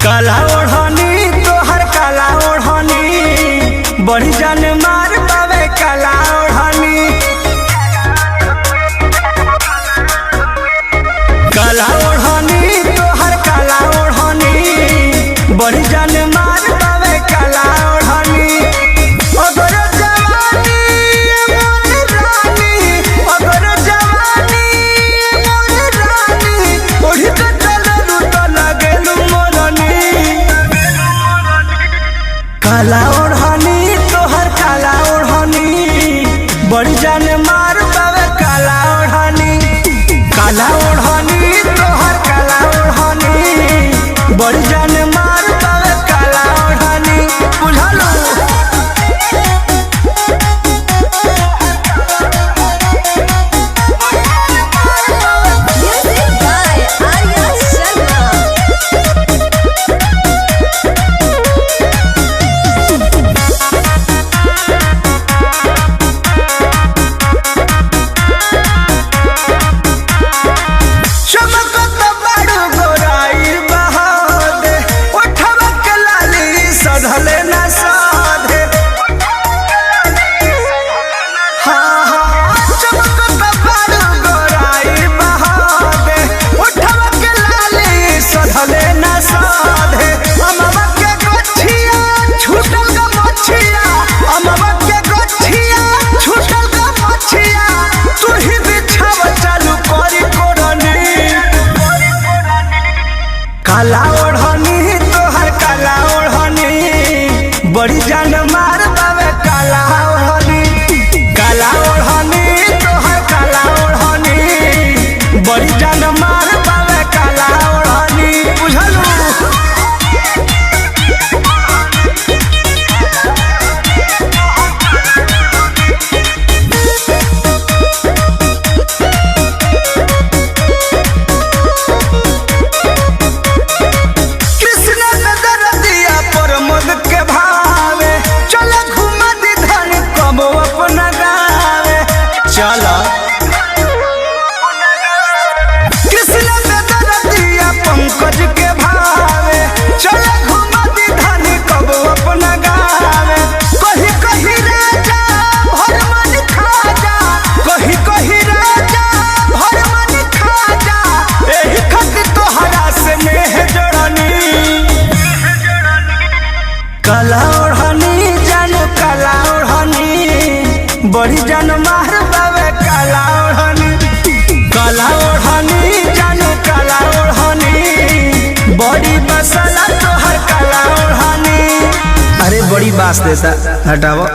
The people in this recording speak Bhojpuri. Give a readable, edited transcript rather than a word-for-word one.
काला ओढ़नी तोहर काला ओढ़नी बड़ी जान मार पावे काला ओढ़नी। काला ओढ़नी तोहर काला ओढ़नी बड़ी जान मार पावे काला ओढ़नी। अगर जवानी मोर रानी, अगर जवानी मोर रानी ओढ़ी के चललू तो लगेलू मोरनी। काला ओढ़नी तोहर काला ओढ़नी बड़ी जान मार पावे काला ओढ़नी। काला ओढ़नी तोहर काला ओढ़नी बड़ी जान मार पावे काला ओढ़नी। बुझलू Music by Arya Sharma. चमकत बड़ गोराई बहादे उठवा के लाली सधले न साधे। हाँ हाँ चमकत बड़ गोराई बहादे उठवा के लाली सधले न साधे। अमवा के गोछिया छूटल का मछिया, अमवा के गोछिया छूटल का मछिया तू ही बिछाव चालू करी कोरनी। काला ओढ़नी तोहर काला ओढ़नी बड़ी जान मार पावे काला ओढ़नी। काला ओढ़नी तोहर काला ओढ़नी बड़ी जान मार पावे काला ओढ़नी। बुझलू कृष्ण के दरदिया पर मद के भावे चल घुमा दी धन कबो अपना गावे। चल कृष्ण के दरदिया पंकज के भावे चल घुमा दी धन कबो अपना गावे। कही कही राजा भर मन खा जा, कही कही राजा भर मन खा जा एही खातिर तोहरा से नेह जोड़नी। काला ओढ़नी जानो काला ओढ़नी बड़ी जान मार पावे काला ओढ़नी। काला ओढ़नी जानो काला ओढ़नी बड़ी मसाला तोहर काला ओढ़नी। अरे बड़ी बात देता हटाओ।